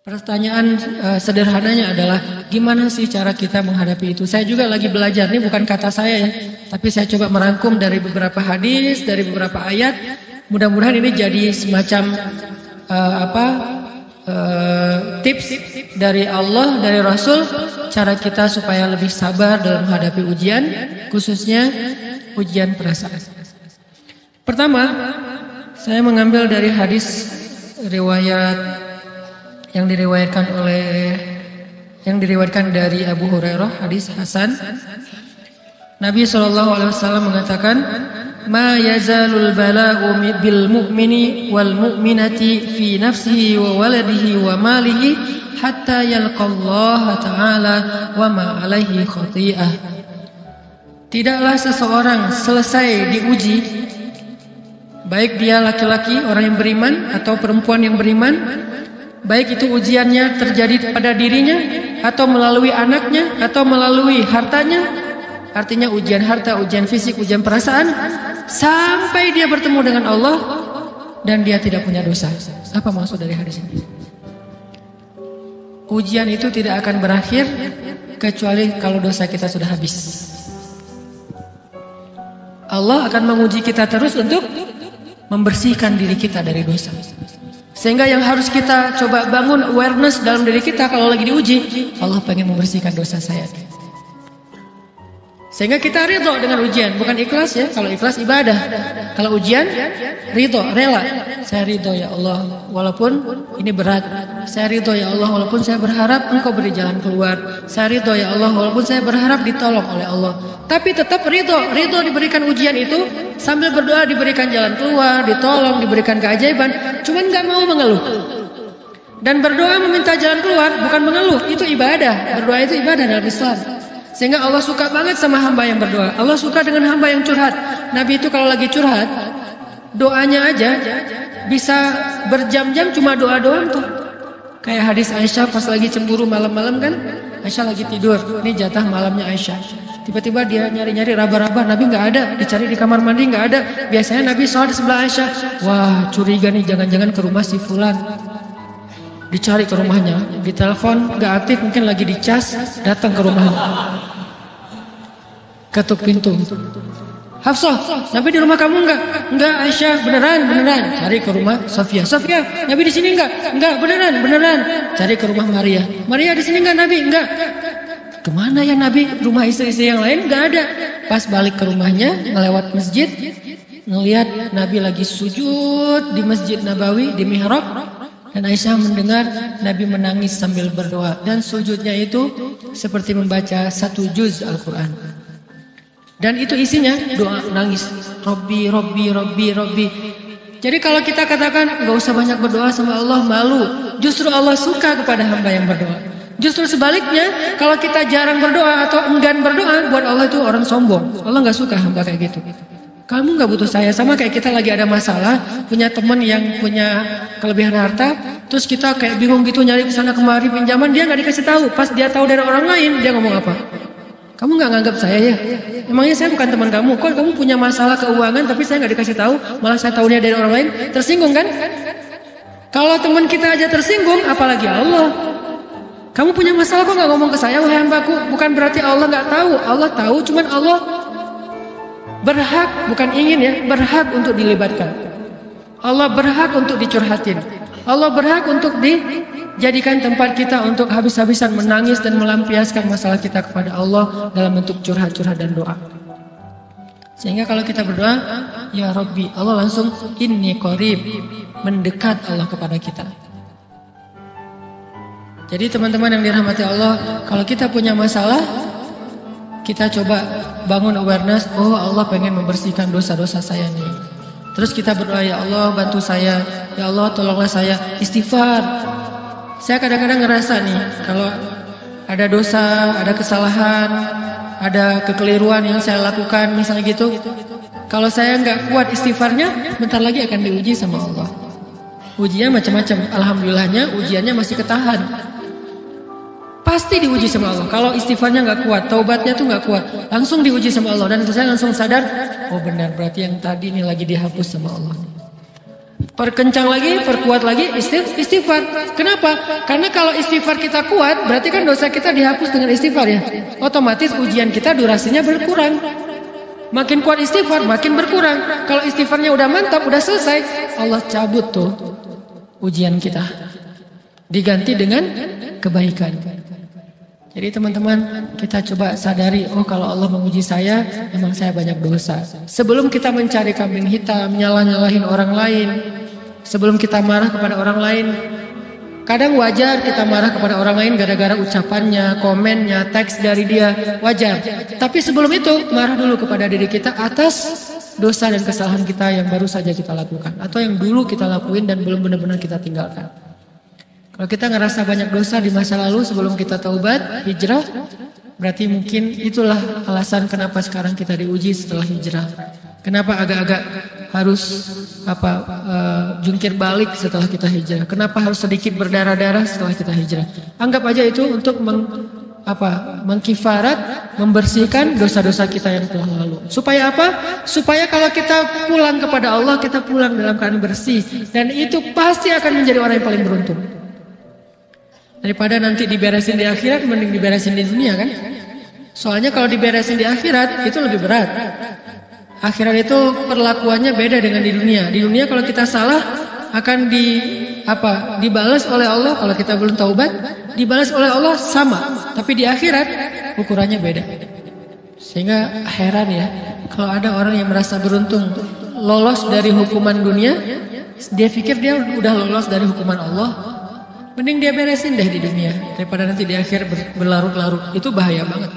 Pertanyaan sederhananya adalah gimana sih cara kita menghadapi itu? Saya juga lagi belajar, ini bukan kata saya ya, tapi saya coba merangkum dari beberapa hadis, dari beberapa ayat. Mudah-mudahan ini jadi semacam tips dari Allah, dari Rasul, cara kita supaya lebih sabar dalam menghadapi ujian, khususnya ujian perasaan. Pertama, saya mengambil dari hadis riwayat yang diriwayatkan dari Abu Hurairah, hadis Hasan. Nabi SAW mengatakan, "Ma yazalul bala'u bil mu'mini wal mu'minati fi nafsihi wa waladihi wa malihi hatta yalqallaha ta'ala wa ma 'alaihi khati'ah." Tidaklah seseorang selesai diuji, baik dia laki-laki, orang yang beriman, atau perempuan yang beriman, baik itu ujiannya terjadi pada dirinya, atau melalui anaknya, atau melalui hartanya. Artinya ujian harta, ujian fisik, ujian perasaan, sampai dia bertemu dengan Allah dan dia tidak punya dosa. Apa maksud dari hadis ini? Ujian itu tidak akan berakhir kecuali kalau dosa kita sudah habis. Allah akan menguji kita terus untuk membersihkan diri kita dari dosa. Sehingga yang harus kita coba bangun awareness dalam diri kita kalau lagi diuji, Allah pengen membersihkan dosa saya. Sehingga kita ridho dengan ujian, bukan ikhlas ya. Kalau ikhlas ibadah, kalau ujian ridho, rela. Saya ridho ya Allah, walaupun ini berat. Saya ridho ya Allah, walaupun saya berharap Engkau beri jalan keluar. Saya ridho ya Allah, walaupun saya berharap ditolong oleh Allah. Tapi tetap ridho diberikan ujian itu, sambil berdoa diberikan jalan keluar, ditolong, diberikan keajaiban. Cuman nggak mau mengeluh. Dan berdoa meminta jalan keluar bukan mengeluh, itu ibadah. Berdoa itu ibadah dalam Islam. Sehingga Allah suka banget sama hamba yang berdoa. Allah suka dengan hamba yang curhat. Nabi itu kalau lagi curhat, doanya aja bisa berjam-jam cuma doa doang tuh. Kayak hadis Aisyah pas lagi cemburu malam-malam kan, Aisyah lagi tidur. Ini jatah malamnya Aisyah. Tiba-tiba dia nyari-nyari raba-raba, Nabi nggak ada. Dicari di kamar mandi nggak ada. Biasanya Nabi sholat di sebelah Aisyah. Wah, curiga nih, jangan-jangan ke rumah si fulan. Dicari ke rumahnya, ditelepon nggak aktif, mungkin lagi dicas, datang ke rumahnya. Ketuk pintu. Hafsah, Nabi di rumah kamu enggak? Enggak, Aisyah, beneran. Cari ke rumah Sofia. Sofia, Nabi di sini enggak? Enggak, beneran. Cari ke rumah Maria. Maria di sini enggak Nabi? Enggak. Kemana ya Nabi? Rumah istri-istri yang lain enggak ada. Pas balik ke rumahnya, ngelewat masjid, ngelihat Nabi lagi sujud di Masjid Nabawi, di mihrab. Dan Aisyah mendengar Nabi menangis sambil berdoa. Dan sujudnya itu seperti membaca 1 juz Al-Quran. Dan itu isinya doa nangis. Robbi. Jadi kalau kita katakan gak usah banyak berdoa sama Allah, malu. Justru Allah suka kepada hamba yang berdoa. Justru sebaliknya, kalau kita jarang berdoa atau enggan berdoa, buat Allah itu orang sombong. Allah gak suka hamba kayak gitu. Kamu gak butuh saya. Sama kayak kita lagi ada masalah, punya teman yang punya kelebihan harta, terus kita kayak bingung gitu nyari kesana kemari pinjaman, dia gak dikasih tahu. Pas dia tahu dari orang lain, dia ngomong apa? Kamu gak nganggap saya ya? Emangnya saya bukan teman kamu? Kok kamu punya masalah keuangan tapi saya gak dikasih tahu, malah saya tahunya dari orang lain? Tersinggung kan? Kalau teman kita aja tersinggung, apalagi Allah. Kamu punya masalah kok gak ngomong ke saya, wahai hambaku? Bukan berarti Allah gak tahu. Allah tahu, cuman Allah berhak, bukan ingin ya, berhak untuk dilibatkan. Allah berhak untuk dicurhatin. Allah berhak untuk dijadikan tempat kita untuk habis-habisan menangis dan melampiaskan masalah kita kepada Allah dalam bentuk curhat-curhat dan doa. Sehingga kalau kita berdoa, ya Rabbi, Allah langsung inni qarib, mendekat Allah kepada kita. Jadi teman-teman yang dirahmati Allah, kalau kita punya masalah, kita coba bangun awareness, oh Allah pengen membersihkan dosa-dosa saya nih. Terus kita berdoa, ya Allah bantu saya, ya Allah tolonglah saya, istighfar. Saya kadang-kadang ngerasa nih, kalau ada dosa, ada kesalahan, ada kekeliruan yang saya lakukan misalnya gitu, kalau saya nggak kuat istighfarnya, bentar lagi akan diuji sama Allah. Ujinya macam-macam, alhamdulillahnya ujiannya masih ketahan. Pasti diuji sama Allah. Kalau istighfarnya nggak kuat, taubatnya tuh nggak kuat, langsung diuji sama Allah. Dan saya langsung sadar, oh benar, berarti yang tadi ini lagi dihapus sama Allah. Perkencang lagi, perkuat lagi istighfar. Kenapa? Karena kalau istighfar kita kuat, berarti kan dosa kita dihapus dengan istighfar ya. Otomatis ujian kita durasinya berkurang. Makin kuat istighfar, makin berkurang. Kalau istighfarnya udah mantap, udah selesai, Allah cabut tuh ujian kita. Diganti dengan kebaikan. Jadi teman-teman, kita coba sadari, oh kalau Allah menguji saya, memang saya banyak dosa. Sebelum kita mencari kambing hitam, nyalah-nyalahin orang lain, sebelum kita marah kepada orang lain, kadang wajar kita marah kepada orang lain gara-gara ucapannya, komennya, teks dari dia, wajar. Tapi sebelum itu, marah dulu kepada diri kita atas dosa dan kesalahan kita yang baru saja kita lakukan, atau yang dulu kita lakuin dan belum benar-benar kita tinggalkan. Kalau kita ngerasa banyak dosa di masa lalu sebelum kita taubat, hijrah, berarti mungkin itulah alasan kenapa sekarang kita diuji setelah hijrah. Kenapa agak-agak harus jungkir balik setelah kita hijrah? Kenapa harus sedikit berdarah-darah setelah kita hijrah? Anggap aja itu untuk mengkifarat, membersihkan dosa-dosa kita yang telah lalu. Supaya apa? Supaya kalau kita pulang kepada Allah, kita pulang dalam keadaan bersih, dan itu pasti akan menjadi orang yang paling beruntung. Daripada nanti diberesin di akhirat, mending diberesin di dunia kan? Soalnya kalau diberesin di akhirat itu lebih berat. Akhirat itu perlakuannya beda dengan di dunia. Di dunia kalau kita salah akan dibalas oleh Allah. Kalau kita belum taubat, dibalas oleh Allah sama. Tapi di akhirat ukurannya beda. Sehingga heran ya, kalau ada orang yang merasa beruntung lolos dari hukuman dunia, dia pikir dia udah lolos dari hukuman Allah. Mending dia beresin deh di dunia daripada nanti di akhir berlarut-larut. Itu bahaya banget.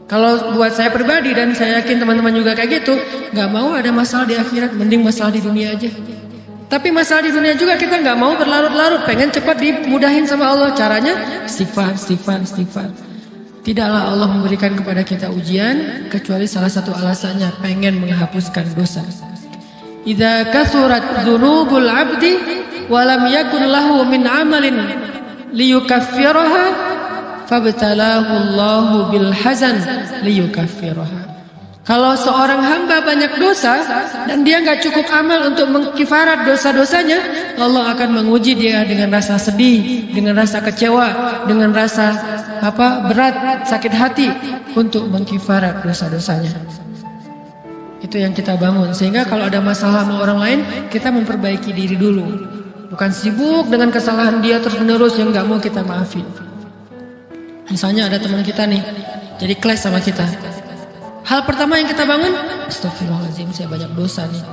Kalau buat saya pribadi dan saya yakin teman-teman juga kayak gitu, nggak mau ada masalah di akhirat, mending masalah di dunia aja. Tapi masalah di dunia juga kita nggak mau berlarut-larut, pengen cepat dimudahin sama Allah. Caranya istighfar. Tidaklah Allah memberikan kepada kita ujian kecuali salah satu alasannya pengen menghapuskan dosa. Idza kathurat dzunubul 'abdi wa lam yakun lahu min 'amalin liyukaffiraha fabtalahu Allahu bil hazan liyukaffiraha. Kalau seorang hamba banyak dosa dan dia enggak cukup amal untuk mengkifarat dosa-dosanya, Allah akan menguji dia dengan rasa sedih, dengan rasa kecewa, dengan rasa berat, sakit hati untuk mengkifarat dosa-dosanya. Itu yang kita bangun. Sehingga kalau ada masalah sama orang lain, kita memperbaiki diri dulu. Bukan sibuk dengan kesalahan dia terus-menerus yang gak mau kita maafin. Misalnya ada teman kita nih, jadi clash sama kita. Hal pertama yang kita bangun, astagfirullahaladzim, saya banyak dosa nih.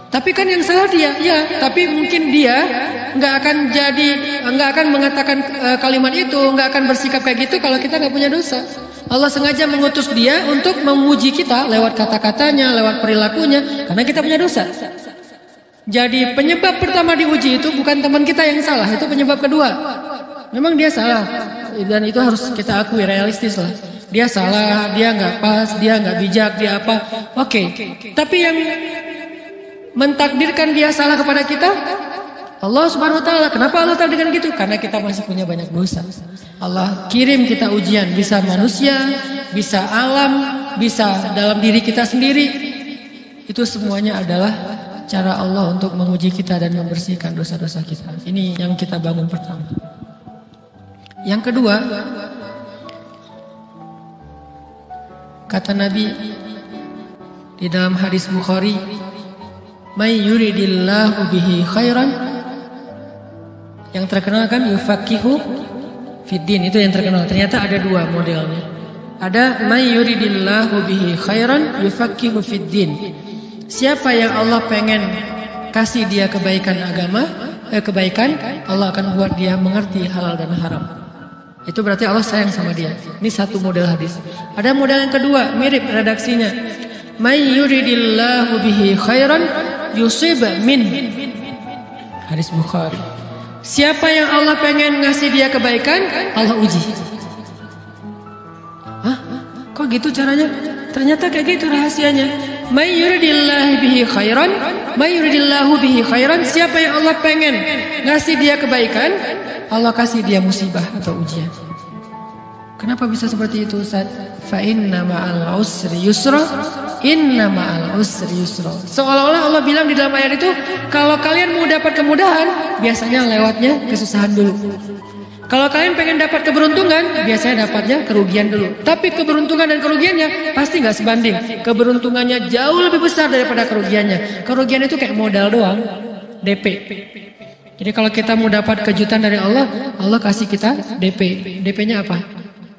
Tapi kan yang salah dia, ya. Tapi mungkin dia nggak akan mengatakan kalimat itu, nggak akan bersikap kayak gitu kalau kita nggak punya dosa. Allah sengaja mengutus dia untuk memuji kita lewat kata-katanya, lewat perilakunya, karena kita punya dosa. Jadi penyebab pertama diuji itu bukan teman kita yang salah, itu penyebab kedua. Memang dia salah, dan itu harus kita akui, realistis lah. Dia salah, dia nggak pas, dia nggak bijak, dia apa? Oke. Tapi yang mentakdirkan dia salah kepada kita, Allah Subhanahu Wa Taala. Kenapa Allah takdirkan gitu? Karena kita masih punya banyak dosa. Allah kirim kita ujian, bisa manusia, bisa alam, bisa dalam diri kita sendiri. Itu semuanya adalah cara Allah untuk menguji kita dan membersihkan dosa-dosa kita. Ini yang kita bangun pertama. Yang kedua, kata Nabi di dalam hadis Bukhari, "May yuridillahu bihi khairan." Yang terkenal kan yufaqihu fiddin, itu yang terkenal. Ternyata ada dua modelnya. Ada may yuridillahu bihi khairan yufaqihu fiddin. Siapa yang Allah pengen kasih dia kebaikan agama, kebaikan, Allah akan buat dia mengerti halal dan haram. Itu berarti Allah sayang sama dia. Ini satu model hadis. Ada model yang kedua, mirip redaksinya. May yuridillahu bihi khairan yusib min. Hadis Bukhari. Siapa yang Allah pengen ngasih dia kebaikan, Allah uji. Hah? Kok gitu caranya? Ternyata kayak gitu rahasianya. May yuridillahu bihi khairan, may yuridillahu bihi khairan. Siapa yang Allah pengen ngasih dia kebaikan, Allah kasih dia musibah atau ujian. Kenapa bisa seperti itu Ustaz? Fa inna ma'al usri yusra, inna ma'al usri yusra. Seolah-olah Allah bilang di dalam ayat itu, kalau kalian mau dapat kemudahan, biasanya lewatnya kesusahan dulu. Kalau kalian pengen dapat keberuntungan, biasanya dapatnya kerugian dulu. Tapi keberuntungan dan kerugiannya pasti nggak sebanding. Keberuntungannya jauh lebih besar daripada kerugiannya. Kerugian itu kayak modal doang, DP. Jadi kalau kita mau dapat kejutan dari Allah, Allah kasih kita DP. DP-nya apa?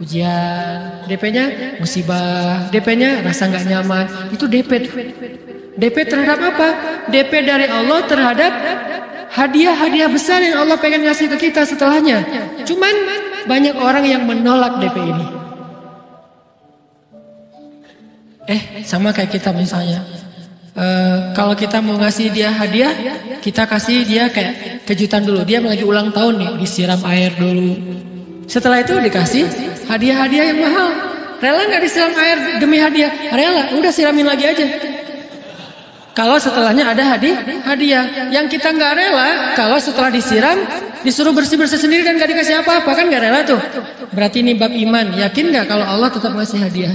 Ujian. DP-nya musibah. DP-nya rasa nggak nyaman. Itu DP. DP terhadap apa? DP dari Allah terhadap hadiah-hadiah besar yang Allah pengen ngasih ke kita setelahnya. Cuman banyak orang yang menolak DP ini. Sama kayak kita misalnya. Kalau kita mau ngasih dia hadiah, kita kasih dia kayak kejutan dulu. Dia lagi ulang tahun nih, disiram air dulu. Setelah itu dikasih hadiah-hadiah yang mahal. Rela nggak disiram air demi hadiah? Rela, udah siramin lagi aja. Kalau setelahnya ada hadiah, yang kita nggak rela, kalau setelah disiram, disuruh bersih-bersih sendiri dan nggak dikasih apa-apa, kan nggak rela tuh. Berarti ini bab iman. Yakin nggak kalau Allah tetap ngasih hadiah?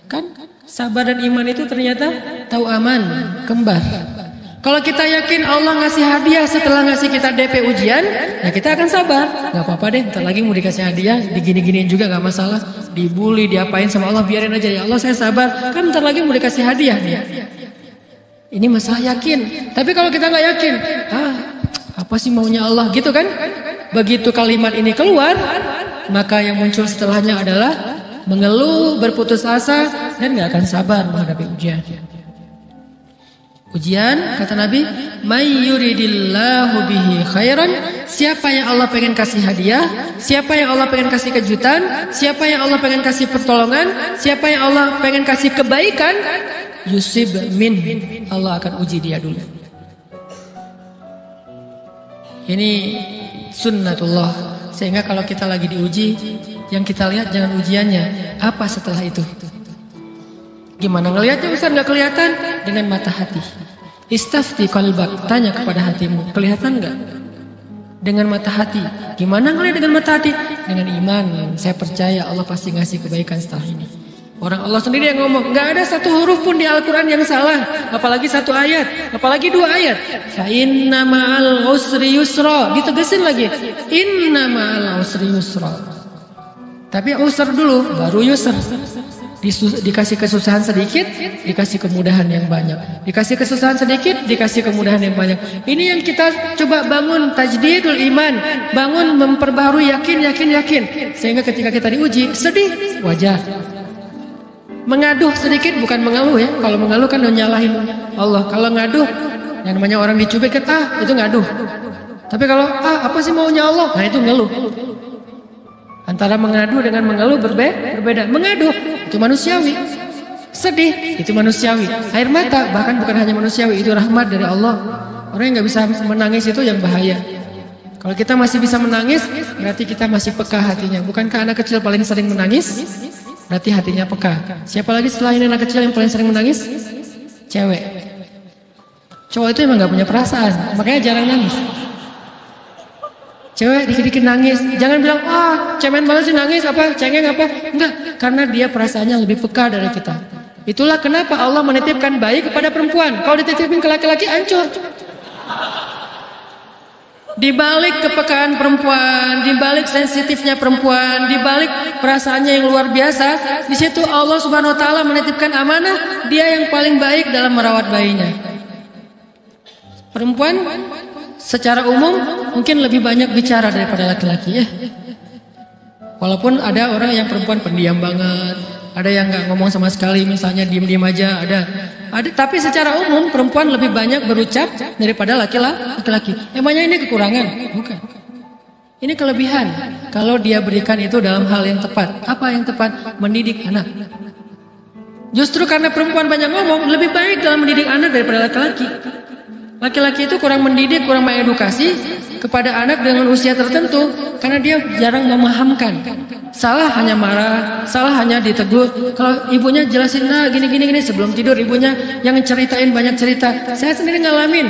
Kan sabar dan iman itu ternyata tahu aman, kembar. Kalau kita yakin Allah ngasih hadiah setelah ngasih kita DP ujian, ya kita akan sabar. Nggak apa-apa deh, ntar lagi mau dikasih hadiah, digini-giniin juga nggak masalah. Dibully, diapain sama Allah, biarin aja ya Allah, saya sabar. Kan ntar lagi mau dikasih hadiah nih. Ini masalah yakin. Tapi kalau kita nggak yakin, apa sih maunya Allah gitu kan? Begitu kalimat ini keluar, maka yang muncul setelahnya adalah mengeluh, berputus asa, dan nggak akan sabar menghadapi ujian. Ujian, kata Nabi, may yuridillahu bihi khairan, siapa yang Allah pengen kasih hadiah, siapa yang Allah pengen kasih kejutan, siapa yang Allah pengen kasih pertolongan, siapa yang Allah pengen kasih kebaikan, yusib min, Allah akan uji dia dulu. Ini sunnatullah. Sehingga kalau kita lagi diuji, yang kita lihat jangan ujiannya, apa setelah itu. Gimana ngelihatnya Ustaz? Nggak kelihatan? Dengan mata hati. Istafti qalbak, tanya kepada hatimu, kelihatan nggak? Dengan mata hati. Gimana ngelihat dengan mata hati? Dengan iman. Saya percaya Allah pasti ngasih kebaikan setelah ini. Orang Allah sendiri yang ngomong, nggak ada satu huruf pun di Al-Quran yang salah, apalagi satu ayat, apalagi dua ayat. Fa inna ma'al usri yusra, ditegesin lagi. Inna ma'al usri yusra. Tapi usr dulu, baru yusr. Dikasih kesusahan sedikit, dikasih kemudahan yang banyak. Dikasih kesusahan sedikit, dikasih kemudahan yang banyak. Ini yang kita coba bangun tajdidul iman, bangun memperbarui yakin. Sehingga ketika kita diuji, sedih, wajar. Mengaduh sedikit, bukan mengeluh ya. Kalau mengeluh kan nyalahin Allah. Kalau ngaduh, yang namanya orang dicubit kan, itu ngaduh. Tapi kalau apa sih maunya Allah? Nah itu ngeluh. Antara mengadu dengan mengeluh berbeda. Mengadu itu manusiawi, sedih itu manusiawi, air mata bahkan bukan hanya manusiawi, itu rahmat dari Allah. Orang yang nggak bisa menangis itu yang bahaya. Kalau kita masih bisa menangis, berarti kita masih peka hatinya. Bukankah anak kecil paling sering menangis? Berarti hatinya peka. Siapa lagi setelah ini anak kecil yang paling sering menangis? Cewek. Cowok itu emang nggak punya perasaan, makanya jarang nangis. Cewek dikit-dikit nangis, jangan bilang cemen banget sih nangis, apa cengeng apa, enggak, karena dia perasaannya lebih peka dari kita. Itulah kenapa Allah menitipkan bayi kepada perempuan. Kalau dititipin ke laki-laki hancur. Di balik kepekaan perempuan, di balik sensitifnya perempuan, di balik perasaannya yang luar biasa, di situ Allah Subhanahu wa taala menitipkan amanah, dia yang paling baik dalam merawat bayinya. Perempuan secara umum mungkin lebih banyak bicara daripada laki-laki ya. Walaupun ada orang yang perempuan pendiam banget, ada yang nggak ngomong sama sekali, misalnya diem-diem aja, ada. Tapi secara umum perempuan lebih banyak berucap daripada laki-laki. Emangnya ini kekurangan? Bukan. Ini kelebihan. Kalau dia berikan itu dalam hal yang tepat. Apa yang tepat? Mendidik anak. Justru karena perempuan banyak ngomong, lebih baik dalam mendidik anak daripada laki-laki. Laki-laki itu kurang mendidik, kurang mengedukasi kepada anak dengan usia tertentu karena dia jarang memahamkan. Salah hanya marah, salah hanya ditegur. Kalau ibunya jelasin gini sebelum tidur, ibunya yang ceritain banyak cerita. Saya sendiri ngalamin.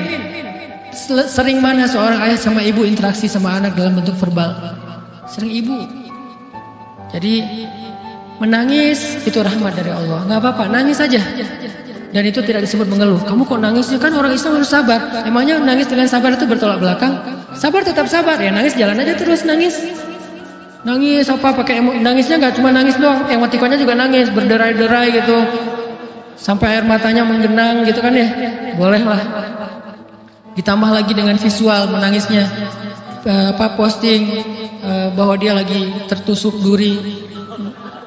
Sering mana seorang ayah sama ibu interaksi sama anak dalam bentuk verbal. Sering ibu. Jadi menangis itu rahmat dari Allah. Nggak apa-apa, nangis saja. Dan itu tidak disebut mengeluh. Kamu kok nangisnya, kan orang Islam harus sabar. Emangnya nangis dengan sabar itu bertolak belakang? Sabar tetap sabar, ya nangis jalan aja terus nangis. Nangis apa pakai nangisnya nggak cuma nangis doang, emotikonnya juga nangis, berderai-derai gitu. Sampai air matanya menggenang gitu kan ya. Boleh lah. Ditambah lagi dengan visual menangisnya. Posting bahwa dia lagi tertusuk duri.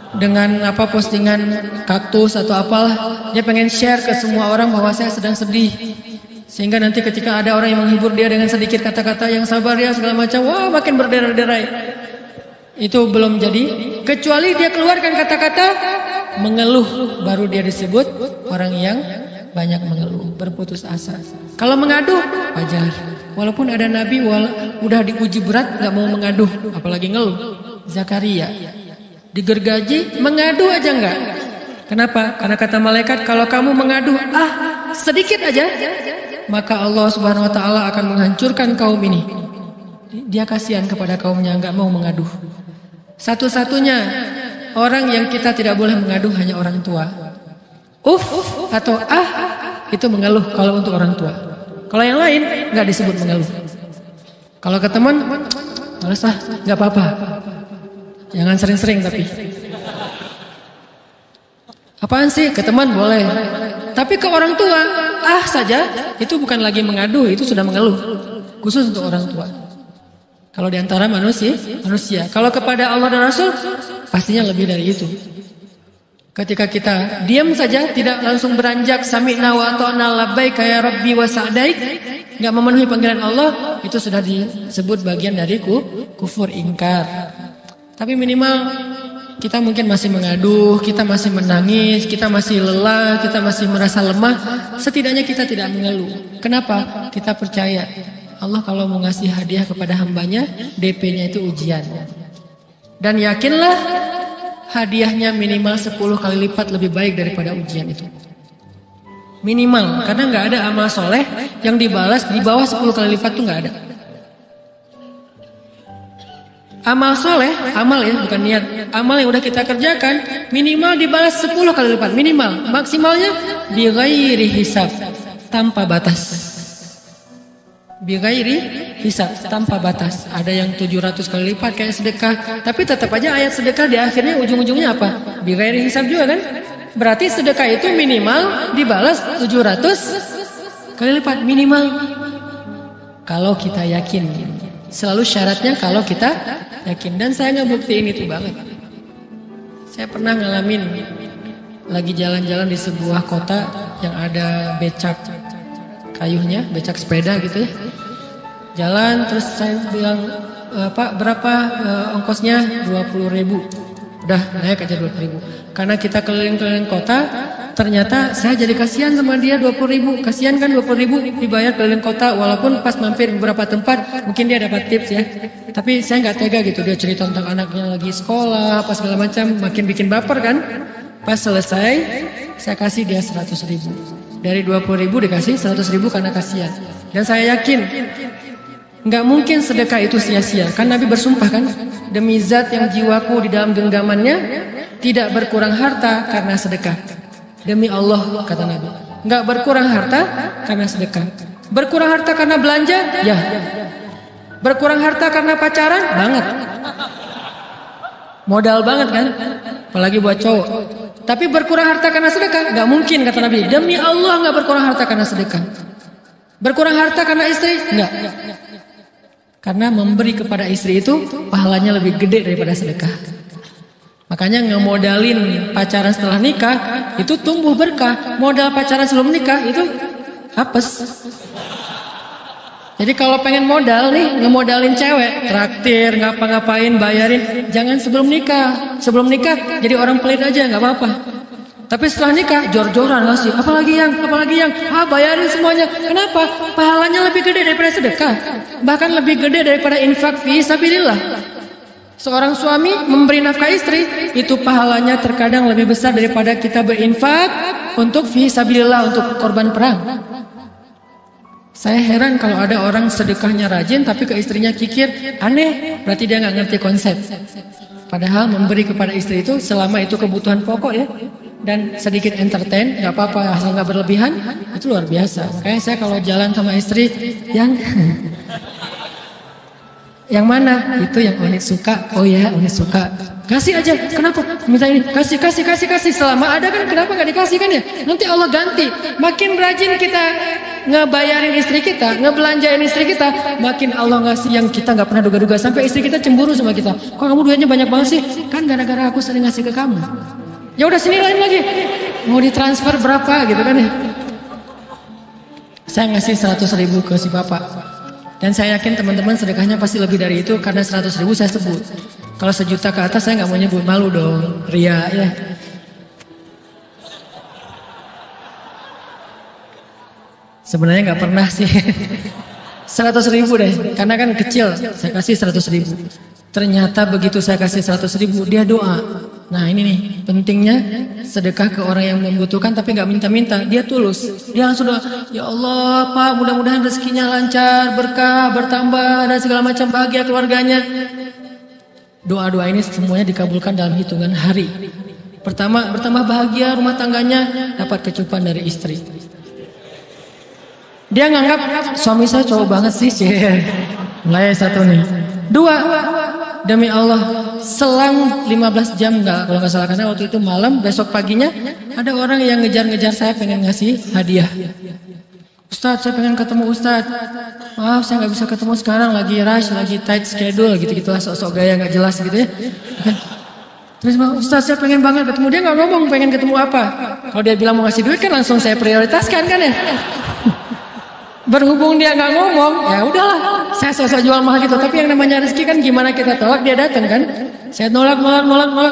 Dengan postingan kaktus atau apalah, dia pengen share ke semua orang bahwa saya sedang sedih, sehingga nanti ketika ada orang yang menghibur dia dengan sedikit kata-kata yang sabar ya segala macam, wah makin berderai-derai. Itu belum jadi, kecuali dia keluarkan kata-kata mengeluh, baru dia disebut orang yang banyak mengeluh, berputus asa. Kalau mengadu wajar, walaupun ada nabi udah diuji berat nggak mau mengaduh, apalagi ngeluh. Zakaria digergaji, mengadu aja enggak. Kenapa? Karena kata malaikat, kalau kamu mengadu sedikit aja, maka Allah Subhanahu wa taala akan menghancurkan kaum ini. Dia kasihan kepada kaumnya, enggak mau mengadu. Satu-satunya orang yang kita tidak boleh mengadu hanya orang tua. Atau itu mengeluh kalau untuk orang tua. Kalau yang lain enggak disebut mengeluh. Kalau ke teman, males enggak apa-apa. Jangan sering-sering tapi. Apaan sih? Ke teman boleh. Tapi ke orang tua, saja, itu bukan lagi mengadu, itu sudah mengeluh. Khusus untuk orang tua. Kalau diantara manusia. Kalau kepada Allah dan Rasul, pastinya lebih dari itu. Ketika kita diam saja, tidak langsung beranjak sami'na wa ata'na labbaika ya rabbi wa sa'daik, enggak memenuhi panggilan Allah, itu sudah disebut bagian dari kufur ingkar. Tapi minimal kita mungkin masih mengaduh, kita masih menangis, kita masih lelah, kita masih merasa lemah. Setidaknya kita tidak mengeluh. Kenapa? Kita percaya Allah kalau mau ngasih hadiah kepada hambanya, DP-nya itu ujian. Dan yakinlah hadiahnya minimal 10 kali lipat lebih baik daripada ujian itu. Minimal, karena nggak ada amal soleh yang dibalas di bawah 10 kali lipat tuh nggak ada. Amal soleh, amal ya bukan niat. Amal yang udah kita kerjakan minimal dibalas 10 kali lipat, minimal. Maksimalnya bighairi hisab, tanpa batas. Bighairi hisab, tanpa batas. Ada yang 700 kali lipat kayak sedekah, tapi tetap aja ayat sedekah di akhirnya ujung-ujungnya apa? Bighairi hisab juga kan? Berarti sedekah itu minimal dibalas 700 kali lipat minimal. Kalau kita yakin. Selalu syaratnya kalau kita yakin. Dan saya ngebuktiin itu banget. Saya pernah ngalamin lagi jalan-jalan di sebuah kota yang ada becak kayunya, becak sepeda gitu ya. Jalan terus saya bilang, Pak berapa ongkosnya? 20.000. Udah naik aja 20.000. Karena kita keliling-keliling kota, ternyata saya jadi kasihan sama dia 20.000. Kasihan kan 20.000 dibayar keliling kota, walaupun pas mampir beberapa tempat mungkin dia dapat tips ya. Tapi saya nggak tega gitu, dia cerita tentang anaknya lagi sekolah, apa segala macam, makin bikin baper kan. Pas selesai, saya kasih dia 100.000. Dari 20.000 dikasih 100.000 karena kasihan. Dan saya yakin nggak mungkin sedekah itu sia-sia. Kan Nabi bersumpah kan, demi zat yang jiwaku di dalam genggamannya, tidak berkurang harta karena sedekah. Demi Allah kata Nabi, nggak berkurang harta karena sedekah. Berkurang harta karena belanja? Ya. Berkurang harta karena pacaran? Banget. Modal banget kan? Apalagi buat cowok. Tapi berkurang harta karena sedekah? Nggak mungkin kata Nabi. Demi Allah nggak berkurang harta karena sedekah. Berkurang harta karena istri? Nggak. Karena memberi kepada istri itu pahalanya lebih gede daripada sedekah. Makanya ngemodalin pacaran setelah nikah itu tumbuh berkah. Modal pacaran sebelum nikah itu hapes. Jadi kalau pengen modal nih, ngemodalin cewek, traktir, ngapa-ngapain, bayarin, jangan sebelum nikah. Sebelum nikah jadi orang pelit aja, nggak apa-apa. Tapi setelah nikah jor-joran ngasih, apalagi yang, bayarin semuanya. Kenapa? Pahalanya lebih gede daripada sedekah. Bahkan lebih gede daripada infak fi sabilillah. Seorang suami memberi nafkah istri, itu pahalanya terkadang lebih besar daripada kita berinfak untuk fi sabilillah, untuk korban perang. Saya heran kalau ada orang sedekahnya rajin tapi ke istrinya kikir, aneh, berarti dia nggak ngerti konsep. Padahal memberi kepada istri itu selama itu kebutuhan pokok ya, dan sedikit entertain, nggak apa-apa asal nggak berlebihan, itu luar biasa. Makanya saya kalau jalan sama istri yang mana? Itu yang Uni suka. Oh ya, Uni suka. Kasih aja. Kenapa? Minta ini. Kasih. Selama ada kan kenapa nggak dikasih kan ya? Nanti Allah ganti. Makin rajin kita ngebayarin istri kita, ngebelanjain istri kita, makin Allah ngasih yang kita nggak pernah duga-duga. Sampai istri kita cemburu sama kita. Kok kamu duitnya banyak banget sih? Kan gara-gara aku sering ngasih ke kamu. Ya udah sini lain lagi. Mau ditransfer berapa gitu kan ya? Saya ngasih 100.000 ke si bapak. Dan saya yakin teman-teman sedekahnya pasti lebih dari itu karena 100.000 saya sebut. Kalau 1 juta ke atas saya nggak mau nyebut, malu dong, ria ya. Sebenarnya nggak pernah sih. 100.000 deh, karena kan kecil. Saya kasih 100.000. Ternyata begitu saya kasih 100.000 dia doa. Nah ini nih pentingnya sedekah ke orang yang membutuhkan tapi nggak minta-minta, dia tulus. Dia langsung doa, ya Allah Pak, mudah-mudahan rezekinya lancar, berkah, bertambah dan segala macam, bahagia keluarganya. Doa-doa ini semuanya dikabulkan dalam hitungan hari. Pertama, bertambah bahagia rumah tangganya, dapat kecupan dari istri. Dia nganggap suami saya cowok banget sih, mulai satu nih. 2, demi Allah, selang 15 jam kalau nggak salah, karena waktu itu malam, besok paginya ada orang yang ngejar-ngejar saya pengen ngasih hadiah. Ustadz, saya pengen ketemu Ustadz. Maaf, saya nggak bisa ketemu sekarang, lagi rush, lagi tight schedule, gitu-gitulah, sok-sok gaya nggak jelas gitu ya. Terus Ustadz, saya pengen banget ketemu. Dia nggak ngomong pengen ketemu apa. Kalau dia bilang mau ngasih duit kan langsung saya prioritaskan kan ya. Berhubung dia nggak ngomong, ya udahlah, saya sosok jual mahal gitu. Tapi yang namanya rezeki kan gimana kita tolak, dia datang kan. Saya nolak.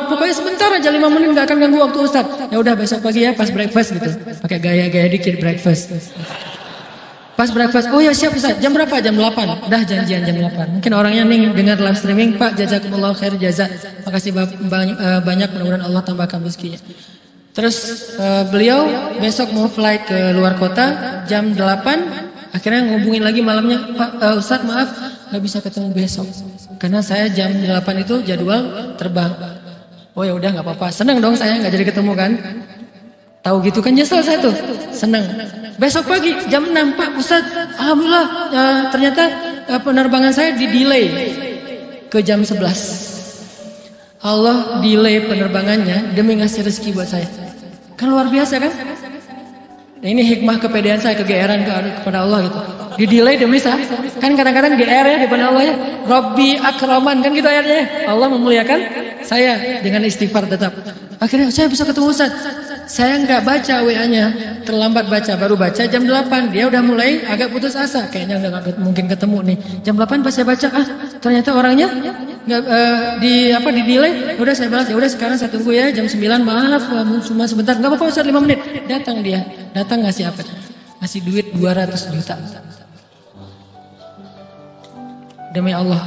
Pokoknya sebentar aja 5 menit nggak akan ganggu waktu Ustadz. Ya udah besok pagi ya pas breakfast gitu. Pakai gaya-gaya dikit breakfast. Pas breakfast, oh ya siap Ustadz. Jam berapa? Jam 8. Udah janjian jam 8. Mungkin orangnya nih dengar live streaming, Pak jazakumullah khair jaza. Makasih banyak, mudah-mudahan Allah tambahkan rezekinya. Terus beliau besok mau flight ke luar kota jam 8. Akhirnya ngubungin lagi malamnya, Pak Ustadz maaf nggak bisa ketemu besok karena saya jam 8 itu jadwal terbang. Oh ya udah nggak apa-apa, seneng dong saya nggak jadi ketemu kan. Tahu gitu kan nyesel saya tuh, seneng. Besok pagi jam 6 Pak Ustadz, alhamdulillah ternyata penerbangan saya di delay ke jam 11. Allah delay penerbangannya demi ngasih rezeki buat saya. Kan luar biasa kan? Nah, ini hikmah kepedean saya, kegeeran kepada Allah gitu. Di delay demi saya. Kan kadang-kadang GR ya di depan Allah ya. Rabbi akraman kan gitu ayatnya. Allah memuliakan saya dengan istighfar tetap. Akhirnya saya bisa ketemu Ustaz. Saya nggak baca WA-nya, terlambat baca, baru baca jam 8. Dia udah mulai agak putus asa, kayaknya udah nggak mungkin ketemu nih. Jam 8 pas saya baca, ternyata orangnya nggak di delay. Udah saya balas, ya udah sekarang saya tunggu ya jam 9. Maaf, cuma sebentar. Nggak apa-apa Ustaz, 5 menit. Datang dia, ngasih apa? Ngasih duit 200 juta. Demi Allah.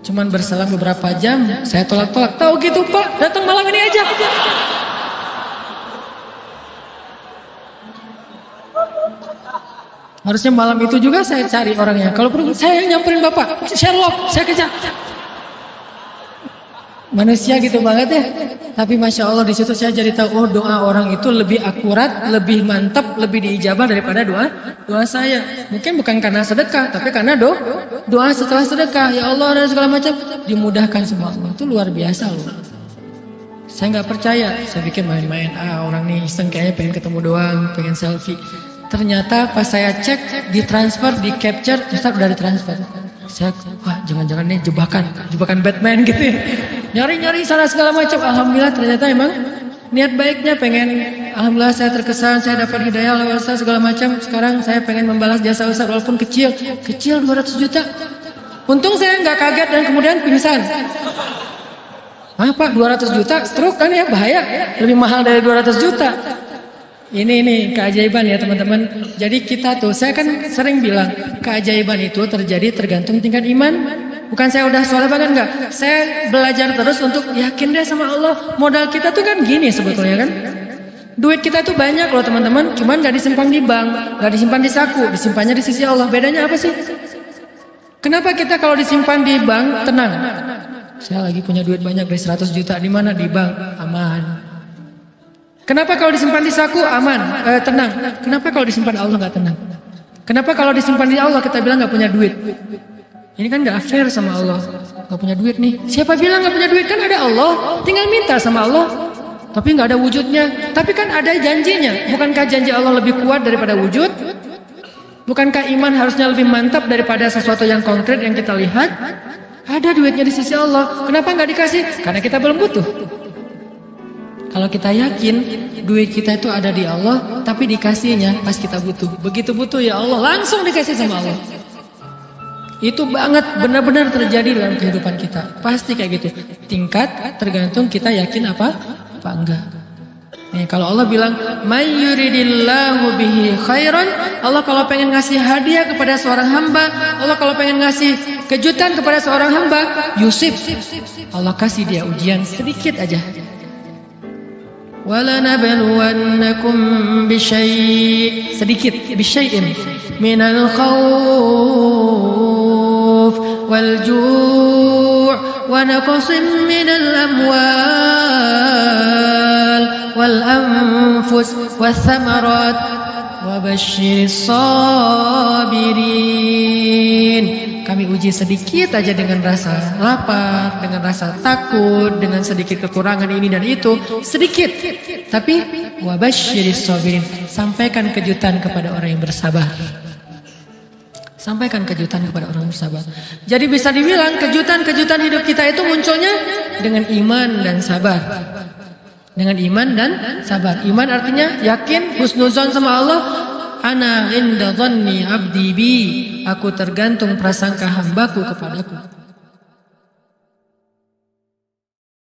Cuman berselang beberapa jam, saya tolak-tolak. Tahu gitu Pak, datang malam ini aja. Harusnya malam itu juga saya cari orangnya. Kalau perlu saya yang nyamperin Bapak, Sherlock, saya kejar. Manusia gitu banget ya. Tapi Masya Allah di situ saya jadi tahu, oh doa orang itu lebih akurat, lebih mantap, lebih diijabah daripada doa saya. Mungkin bukan karena sedekah, tapi karena doa setelah sedekah. Ya Allah dan segala macam dimudahkan semua. Itu luar biasa loh. Saya nggak percaya. Saya pikir main-main. Orang nih iseng kayaknya pengen ketemu doang, pengen selfie. Ternyata pas saya cek, ditransfer, di capture, Ustaz udah ditransfer. Saya, wah jangan-jangan nih jebakan Batman gitu ya. Nyari-nyari sana segala macam. Alhamdulillah ternyata emang niat baiknya pengen, alhamdulillah saya terkesan, saya dapat hidayah oleh Ustaz segala macam. Sekarang saya pengen membalas jasa Ustaz walaupun kecil 200 juta. Untung saya nggak kaget dan kemudian pingsan. Pak 200 juta, stroke kan ya bahaya, lebih mahal dari 200 juta. Ini keajaiban ya teman-teman. Jadi kita tuh, saya kan sering bilang keajaiban itu terjadi tergantung tingkat iman. Bukan saya udah soleh banget enggak. Saya belajar terus untuk yakin deh sama Allah. Modal kita tuh kan gini sebetulnya kan. Duit kita itu banyak loh teman-teman, cuman gak disimpan di bank, gak disimpan di saku, disimpannya di sisi Allah. Bedanya apa sih? Kenapa kita kalau disimpan di bank tenang? Saya lagi punya duit banyak dari 100 juta, di mana? Di bank, aman. Kenapa kalau disimpan di saku aman, tenang? Kenapa kalau disimpan Allah gak tenang? Kenapa kalau disimpan di Allah kita bilang gak punya duit? Ini kan gak fair sama Allah. Gak punya duit nih. Siapa bilang gak punya duit? Kan ada Allah, tinggal minta sama Allah. Tapi nggak ada wujudnya. Tapi kan ada janjinya. Bukankah janji Allah lebih kuat daripada wujud? Bukankah iman harusnya lebih mantap daripada sesuatu yang konkret yang kita lihat? Ada duitnya di sisi Allah. Kenapa nggak dikasih? Karena kita belum butuh. Kalau kita yakin duit kita itu ada di Allah, tapi dikasihnya pas kita butuh. Begitu butuh ya Allah langsung dikasih sama Allah. Itu banget benar-benar terjadi dalam kehidupan kita. Pasti kayak gitu. Tingkat tergantung kita yakin apa enggak. Nih kalau Allah bilang may yuridillahu bihi khairan, Allah kalau pengen ngasih hadiah kepada seorang hamba, Allah kalau pengen ngasih kejutan kepada seorang hamba, yusif, Allah kasih dia ujian sedikit aja. Wala nabluwannakum bisyai', sedikit, bisyai'in minal khawf wal ju' wa naqsim minal amwal wal anfus wath thamarat wa basyiris sabirin. Kami uji sedikit aja dengan rasa lapar, dengan rasa takut, dengan sedikit kekurangan ini dan itu, sedikit. Tapi wa basyiris sabirin, sampaikan kejutan kepada orang yang bersabar. Sampaikan kejutan kepada orang bersabar. Jadi bisa dibilang kejutan-kejutan hidup kita itu munculnya dengan iman dan sabar. Dengan iman dan sabar. Iman artinya yakin, husnuzon sama Allah. Ana inda dhanni abdi bi. Aku tergantung prasangka hambaku kepadaku.